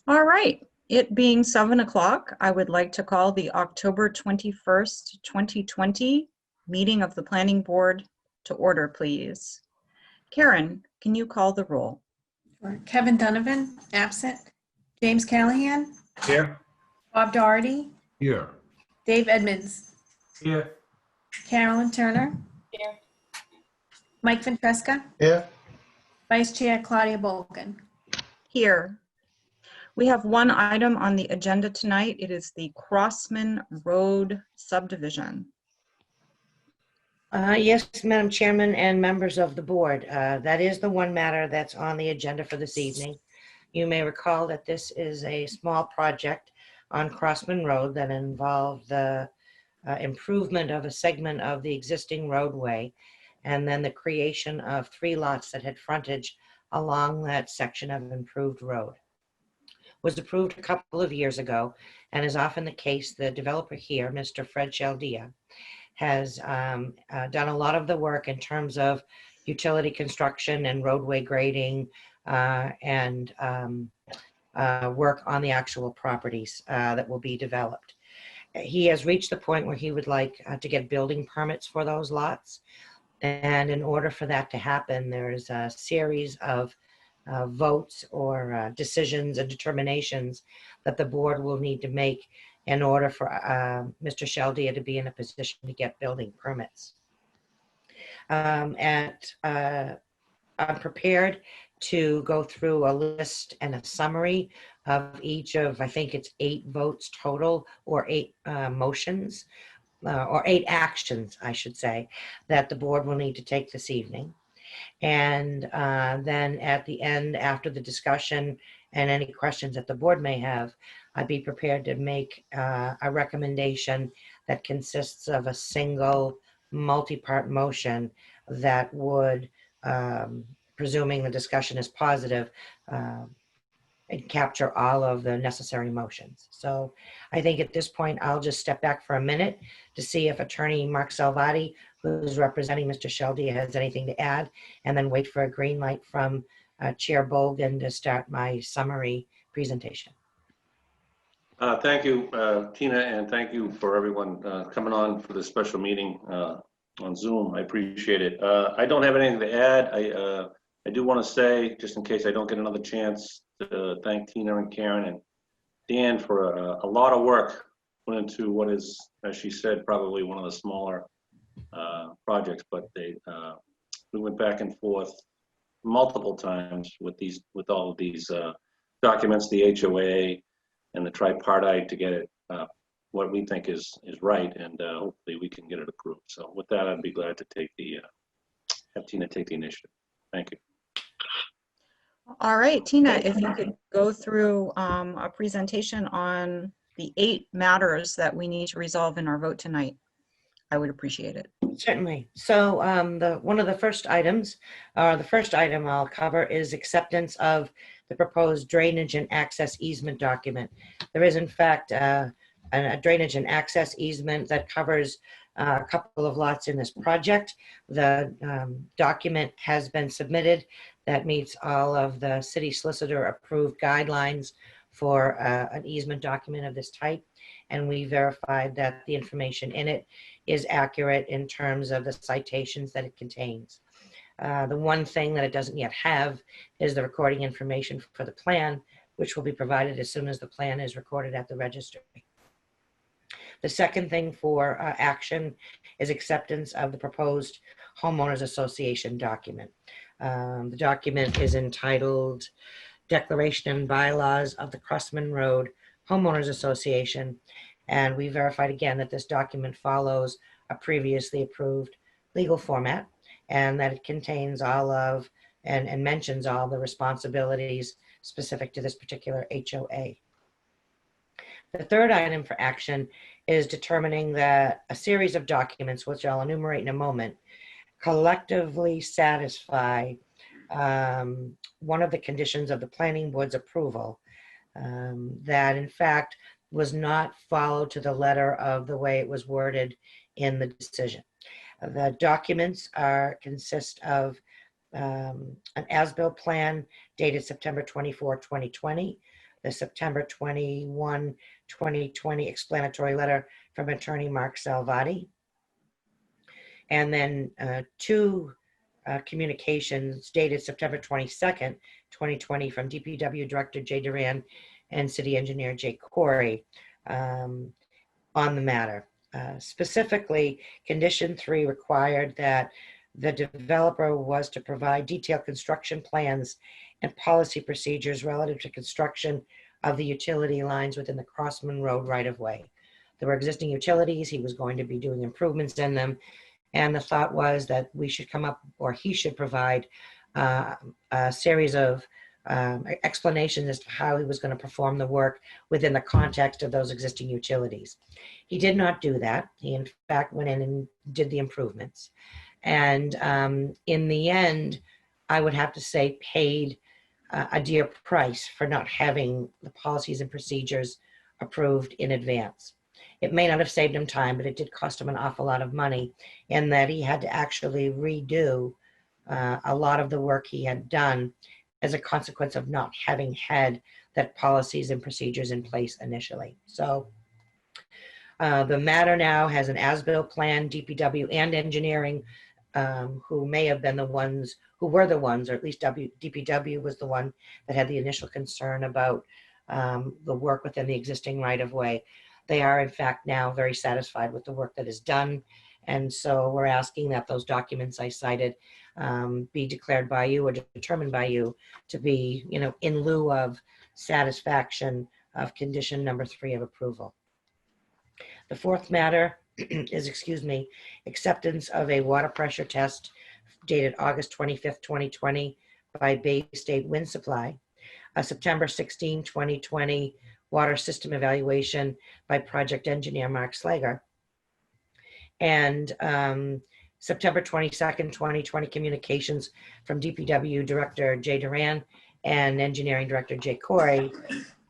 All right, it being 7 o'clock, I would like to call the October 21st, 2020 meeting of the Planning Board to order, please. Karen, can you call the roll? Kevin Donovan, absent. James Callahan, Here. Bob Doherty, Here. Dave Edmonds, Here. Carolyn Turner, Here. Mike Ventresca, Here. Vice Chair Claudia Bolgan. Here. We have one item on the agenda tonight. It is the CROSSMAN Road Subdivision. Yes, Madam Chairman and members of the board. That is the one matter that's on the agenda for this evening. You may recall that this is a small project on CROSSMAN Road that involved the improvement of a segment of the existing roadway and then the creation of 3 lots that had frontage along that section of improved road. Was approved a couple of years ago, and is often the case, the developer here, Mr. Fred Shaldia, has done a lot of the work in terms of utility construction and roadway grading and work on the actual properties that will be developed. He has reached the point where he would like to get building permits for those lots. And in order for that to happen, there's a series of votes or decisions and determinations that the board will need to make in order for Mr. Shaldia to be in a position to get building permits. I'm prepared to go through a list and a summary of each of, I think it's 8 votes total, or 8 motions, or 8 actions, I should say, that the board will need to take this evening. And then at the end, after the discussion and any questions that the board may have, I'd be prepared to make a recommendation that consists of a single multi-part motion that would, presuming the discussion is positive, and capture all of the necessary motions. So I think at this point, I'll just step back for a minute to see if Attorney Mark Salvati, who's representing Mr. Shaldia, has anything to add, and then wait for a green light from Chair Bolgan to start my summary presentation. Thank you, Tina, and thank you for everyone coming on for this special meeting on Zoom. I appreciate it. I don't have anything to add. I do want to say, just in case I don't get another chance, to thank Tina and Karen and Dan for a lot of work went into what is, as she said, probably one of the smaller projects, but we went back and forth multiple times with all of these documents, the HOA and the Tri-Partite, to get it what we think is right, and hopefully we can get it approved. So with that, I'd be glad to take have Tina take the initiative. Thank you. All right, Tina, if you could go through a presentation on the 8 matters that we need to resolve in our vote tonight, I would appreciate it. Certainly. So one of the first items, or the first item I'll cover, is acceptance of the proposed drainage and access easement document. There is, in fact, a drainage and access easement that covers a couple of lots in this project. The document has been submitted. That meets all of the city solicitor approved guidelines for an easement document of this type. And we verified that the information in it is accurate in terms of the citations that it contains. The one thing that it doesn't yet have is the recording information for the plan, which will be provided as soon as the plan is recorded at the registry. The second thing for action is acceptance of the proposed Homeowners Association document. The document is entitled Declaration and Bylaws of the CROSSMAN Road Homeowners Association, and we verified again that this document follows a previously approved legal format, and that it contains all of and mentions all the responsibilities specific to this particular HOA. The third item for action is determining that a series of documents, which I'll enumerate in a moment, collectively satisfy one of the conditions of the planning board's approval, that in fact was not followed to the letter of the way it was worded in the decision. The documents consist of an as-built plan dated September 24, 2020, the September 21, 2020 explanatory letter from Attorney Mark Salvati. And then two communications dated September 22nd, 2020 from DPW Director J. Duran and City Engineer J. Corey on the matter. Specifically, Condition 3 required that the developer was to provide detailed construction plans and policy procedures relative to construction of the utility lines within the CROSSMAN Road right-of-way. There were existing utilities. He was going to be doing improvements in them. And the thought was that we should come up, or he should provide a series of explanations as to how he was going to perform the work within the context of those existing utilities. He did not do that. He, in fact, went in and did the improvements. And in the end, I would have to say paid a dear price for not having the policies and procedures approved in advance. It may not have saved him time, but it did cost him an awful lot of money in that he had to actually redo a lot of the work he had done as a consequence of not having had that policies and procedures in place initially. So the matter now has an as-built plan, DPW and engineering, who may have been the ones, who were the ones, or at least DPW was the one that had the initial concern about the work within the existing right-of-way. They are, in fact, now very satisfied with the work that is done. And so we're asking that those documents I cited be declared by you or determined by you to be, in lieu of satisfaction of condition number 3 of approval. The fourth matter is, acceptance of a water pressure test dated August 25th, 2020 by BayState Winsupply, a September 16, 2020 water system evaluation by project engineer Mark Sleger, and September 22nd, 2020 communications from DPW Director J. Duran and Engineering Director J. Corey,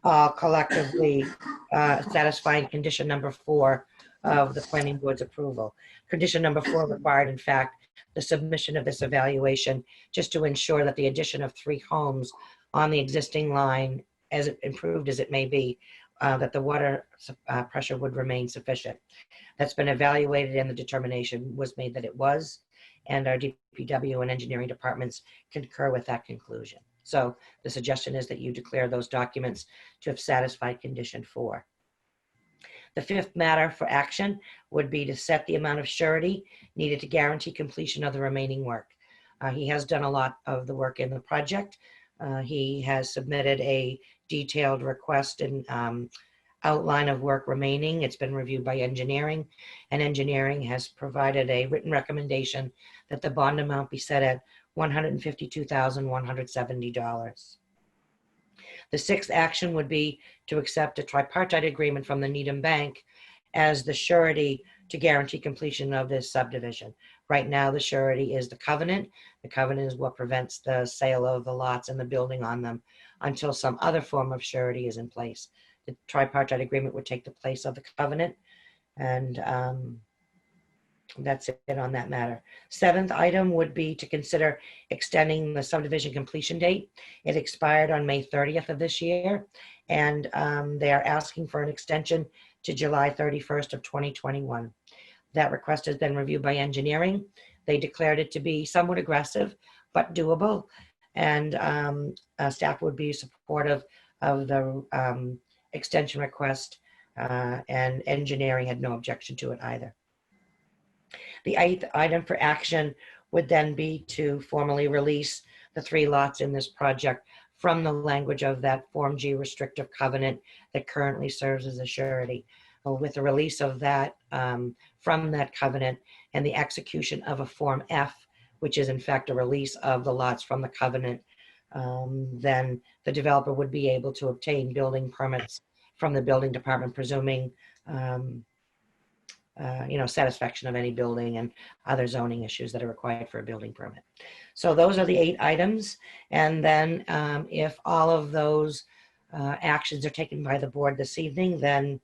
all collectively satisfying condition number 4 of the planning board's approval. Condition number 4 required, in fact, the submission of this evaluation just to ensure that the addition of 3 homes on the existing line, as improved as it may be, that the water pressure would remain sufficient. That's been evaluated and the determination was made that it was, and our DPW and engineering departments concur with that conclusion. So the suggestion is that you declare those documents to have satisfied condition 4. The fifth matter for action would be to set the amount of surety needed to guarantee completion of the remaining work. He has done a lot of the work in the project. He has submitted a detailed request and outline of work remaining. It's been reviewed by engineering, and engineering has provided a written recommendation that the bond amount be set at $152,170. The sixth action would be to accept a Tri-Partite Agreement from the Needham Bank as the surety to guarantee completion of this subdivision. Right now, the surety is the covenant. The covenant is what prevents the sale of the lots and the building on them until some other form of surety is in place. The Tri-Partite Agreement would take the place of the covenant, and that's it on that matter. Seventh item would be to consider extending the subdivision completion date. It expired on May 30th of this year, and they are asking for an extension to July 31st of 2021. That request has been reviewed by engineering. They declared it to be somewhat aggressive, but doable, and staff would be supportive of the extension request, and engineering had no objection to it either. The eighth item for action would then be to formally release the 3 lots in this project from the language of that Form G Restrictive Covenant that currently serves as a surety. With the release of that from that covenant and the execution of a Form F, which is in fact a release of the lots from the covenant, then the developer would be able to obtain building permits from the building department, presuming satisfaction of any building and other zoning issues that are required for a building permit. So those are the 8 items. And then if all of those actions are taken by the board this evening, then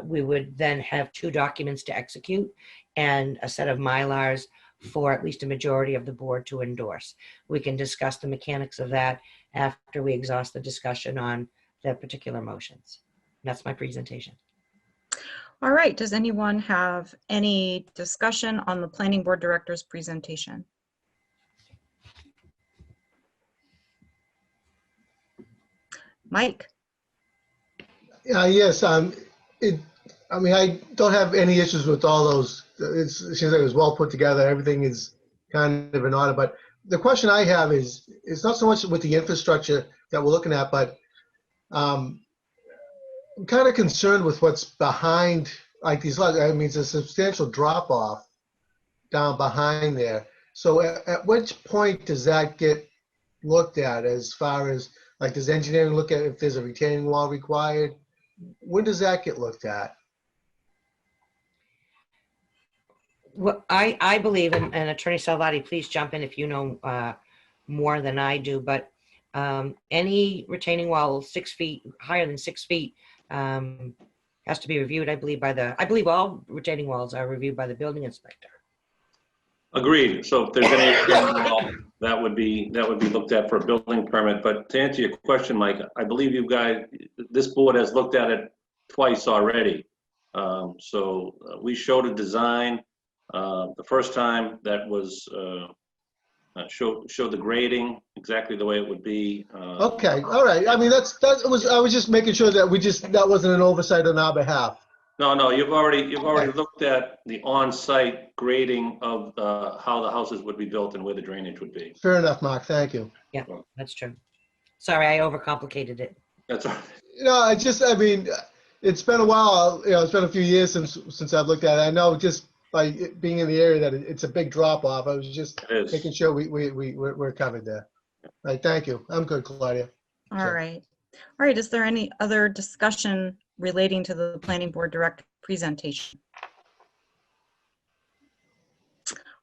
we would then have 2 documents to execute and a set of Mylars for at least a majority of the board to endorse. We can discuss the mechanics of that after we exhaust the discussion on the particular motions. That's my presentation. All right, does anyone have any discussion on the planning board director's presentation? Mike? Yes, I mean, I don't have any issues with all those. It seems like it was well put together. Everything is kind of in order. But the question I have is, it's not so much with the infrastructure that we're looking at, but I'm kind of concerned with what's behind, like these lots. I mean, it's a substantial drop off down behind there. So at which point does that get looked at, as far as, like, does engineering look at if there's a retaining wall required? When does that get looked at? Well, I believe, and Attorney Salvati, please jump in if you know more than I do, but any retaining wall 6 feet, higher than 6 feet, has to be reviewed, I believe, I believe all retaining walls are reviewed by the building inspector. Agreed. So if there's any retaining wall, that would be looked at for a building permit. But to answer your question, Mike, I believe you guys, this board has looked at it twice already. We showed a design the first time that was showed the grading exactly the way it would be. Okay, all right. I mean, I was just making sure that that wasn't an oversight on our behalf. No, you've already looked at the on-site grading of how the houses would be built and where the drainage would be. Fair enough, Mark. Thank you. Yeah, that's true. Sorry, I overcomplicated it. That's all right. I mean, it's been a while. It's been a few years since I've looked at it. I know just by it being in the area that it's a big drop off. I was just making sure we're covered there. All right, thank you. I'm good, Claudia. All right. All right, is there any other discussion relating to the planning board director presentation?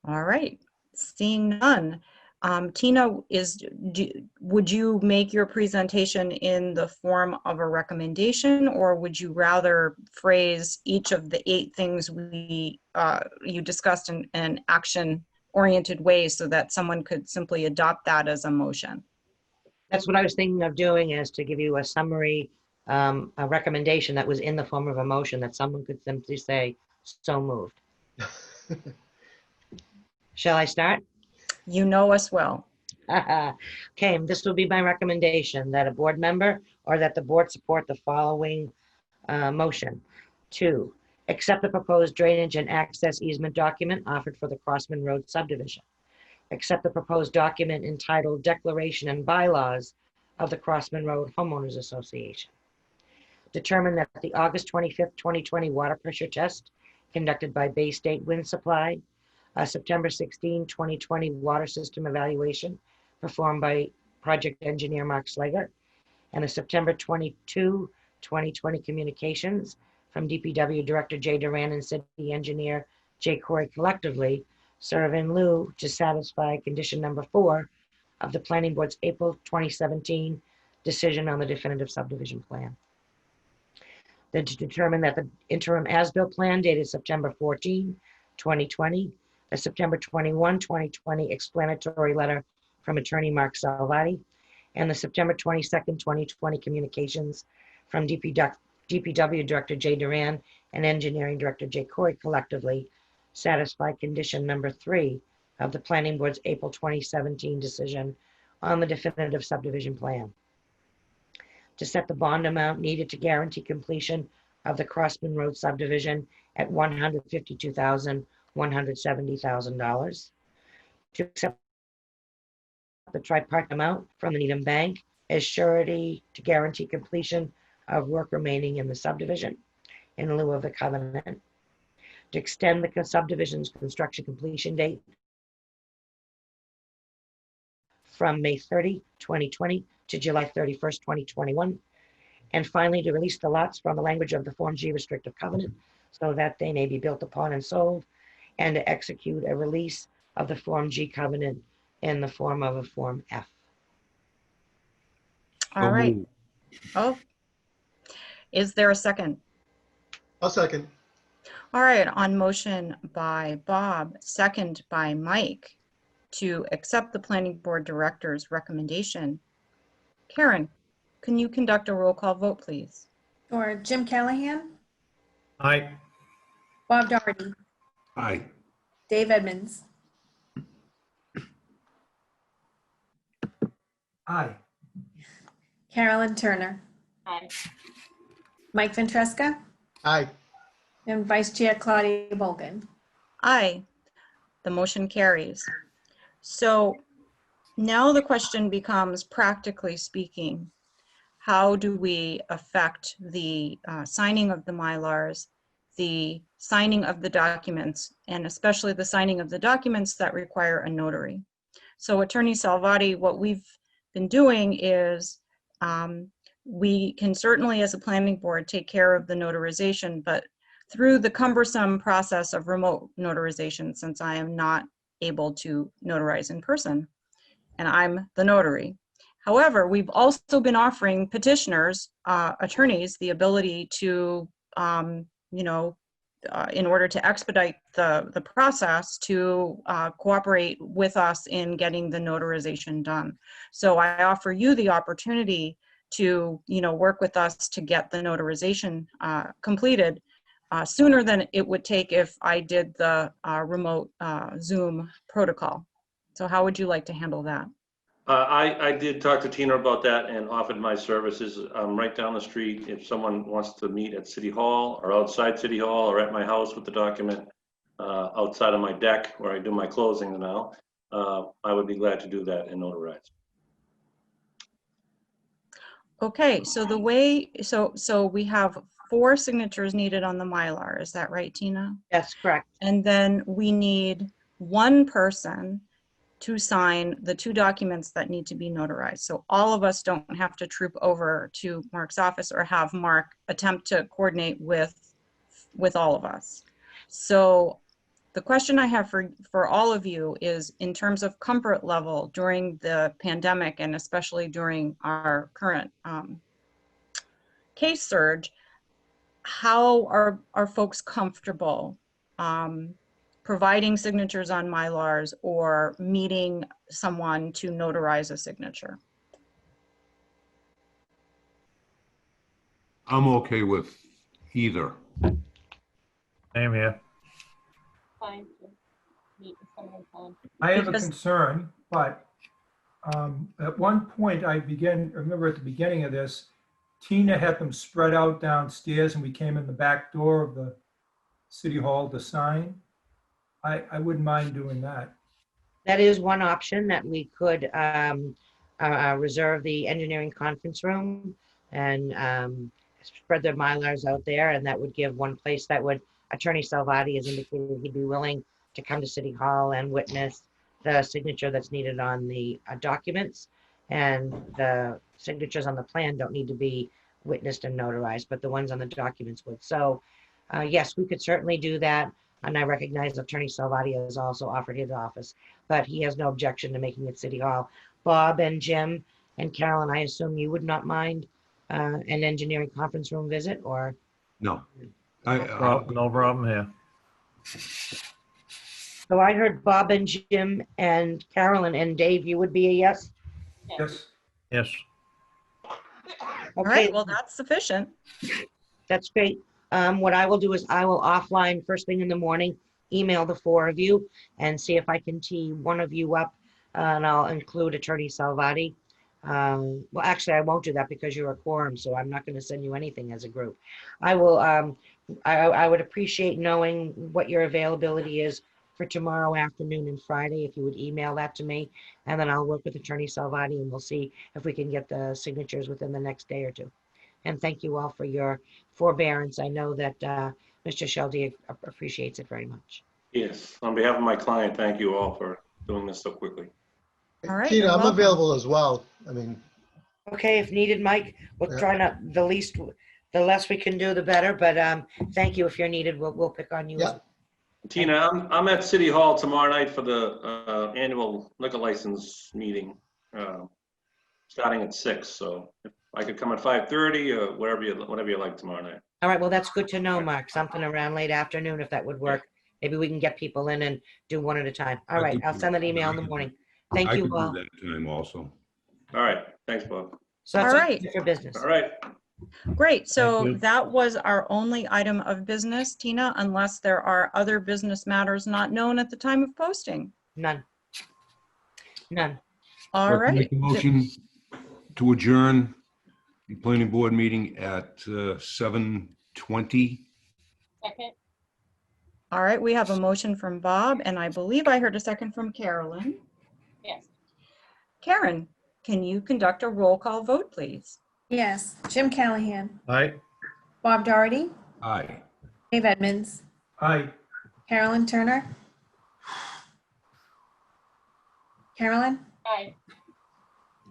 All right, seeing none. Tina, would you make your presentation in the form of a recommendation, or would you rather phrase each of the 8 things you discussed in an action-oriented way so that someone could simply adopt that as a motion? That's what I was thinking of doing, is to give you a summary, a recommendation that was in the form of a motion that someone could simply say, so moved. Shall I start? You know us well. Okay, this will be my recommendation, that a board member or that the board support the following motion. 2, accept the proposed drainage and access easement document offered for the CROSSMAN Road subdivision. Accept the proposed document entitled Declaration and Bylaws of the CROSSMAN Road Homeowners Association. Determine that the August 25th, 2020 water pressure test conducted by BayState Winsupply, September 16, 2020 water system evaluation performed by project engineer Mark Sleger, and the September 22, 2020 communications from DPW Director J. Duran and City Engineer J. Corey collectively serve in lieu to satisfy condition number 4 of the Planning Board's April 2017 decision on the definitive subdivision plan. Then to determine that the interim as-built plan dated September 14, 2020, the September 21, 2020 explanatory letter from Attorney Mark Salvati, and the September 22nd, 2020 communications from DPW Director J. Duran and Engineering Director J. Corey collectively satisfy condition number 3 of the Planning Board's April 2017 decision on the definitive subdivision plan. To set the bond amount needed to guarantee completion of the CROSSMAN Road subdivision at $152,170,000. To accept the Tri-Partite amount from the Needham Bank as surety to guarantee completion of work remaining in the subdivision in lieu of the covenant. To extend the subdivision's construction completion date from May 30, 2020 to July 31st, 2021. And finally, to release the lots from the language of the Form G Restrictive Covenant so that they may be built upon and sold, and to execute a release of the Form G Covenant in the form of a Form F. All right. Oh, is there a second? I'll second. All right, on motion by Bob, second by Mike, to accept the planning board director's recommendation. Karen, can you conduct a roll call vote, please? Or Jim Callahan, Aye. Bob Doherty, Aye. Dave Edmonds, Aye. Carolyn Turner. Aye. Mike Ventresca, Aye. and Vice Chair Claudia Bolgan. Aye, the motion carries. So now the question becomes, practically speaking, how do we affect the signing of the Mylars, the signing of the documents, and especially the signing of the documents that require a notary? So Attorney Salvati, what we've been doing is we can certainly, as a planning board, take care of the notarization, but through the cumbersome process of remote notarization, since I am not able to notarize in person, and I'm the notary. However, we've also been offering petitioners, attorneys, the ability to, in order to expedite the process, to cooperate with us in getting the notarization done. So I offer you the opportunity to, work with us to get the notarization completed sooner than it would take if I did the remote Zoom protocol. So how would you like to handle that? I did talk to Tina about that and offered my services. Right down the street. If someone wants to meet at City Hall or outside City Hall or at my house with the document outside of my deck where I do my closing now, I would be glad to do that and notarize. Okay, so the way, so we have 4 signatures needed on the Mylar, is that right, Tina? That's correct. And then we need 1 person to sign the 2 documents that need to be notarized. So all of us don't have to troop over to Mark's office or have Mark attempt to coordinate with all of us. So the question I have for all of you is, in terms of comfort level during the pandemic, and especially during our current case surge, how are folks comfortable providing signatures on Mylars or meeting someone to notarize a signature? I'm okay with either. Same here. Fine. to meet with someone on. I have a Because- concern, but at one point I remember at the beginning of this, Tina had them spread out downstairs and we came in the back door of the City Hall to sign. I wouldn't mind doing that. That is one option, that we could reserve the engineering conference room and spread the Mylars out there, and that would give one place that would, Attorney Salvati has indicated he'd be willing to come to City Hall and witness the signature that's needed on the documents, and the signatures on the plan don't need to be witnessed and notarized, but the ones on the documents would. So yes, we could certainly do that. And I recognize Attorney Salvati has also offered his office, but he has no objection to making it City Hall. Bob and Jim and Carolyn, I assume you would not mind an engineering conference room visit, or? No. No problem here. So I heard Bob and Jim and Carolyn, and Dave, you would be a yes? Yes. Yes. All Okay, right, well, that's sufficient. that's great. What I will do is I will offline first thing in the morning, email the 4 of you and see if I can tee one of you up, and I'll include Attorney Salvati. Well, actually, I won't do that because you're a quorum, so I'm not going to send you anything as a group. I will. I would appreciate knowing what your availability is for tomorrow afternoon and Friday, if you would email that to me, and then I'll work with Attorney Salvati and we'll see if we can get the signatures within the next day or 2. And thank you all for your forbearance. I know that Mr. Sheldon appreciates it very much. Yes, on behalf of my client, thank you all for doing this so quickly. All right, Tina, you're I'm welcome. available as well. I mean, Okay, if needed, Mike, we'll Yeah. try not, the less we can do, the better, but thank you. If you're needed, we'll pick on you. Yeah. Tina, I'm at City Hall tomorrow night for the annual liquor license meeting, starting at 6. So if I could come at 5:30 or whatever you like tomorrow night. All right, well, that's good to know, Mark. Something around late afternoon, if that would work. Maybe we can get people in and do one at a time. All I right, could I'll do send that that. email in the morning. Thank I you could do all. that time also. All right, thanks, Bob. So that's All all right. for business. All right, Great. So you. that was our only item of business, Tina, unless there are other business matters not known at the time of posting. None. None. All I'd like to right. make a motion to adjourn the planning board meeting at 7:20. Second, All right. We have a motion from Bob, and I believe I heard a second from Carolyn. yes. Karen, can you conduct a roll call vote, please? Yes. Jim Callahan, Aye. Bob Doherty, Aye. Dave Edmonds, Aye. Carolyn Turner. Carolyn, Aye.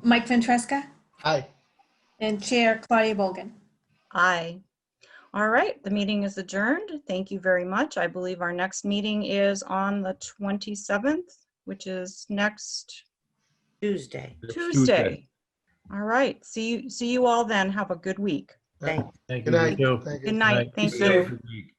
Mike Ventresca, Aye. and Chair Claudia Bolgan. Aye. All right. The meeting is adjourned. Thank you very much. I believe our next meeting is on the 27th, which is next Tuesday. Tuesday. All right. See you all then. Have a good week. Thanks. Thank Good you. night. You too. Thank you. Good night. Be Thank safe. you. Week.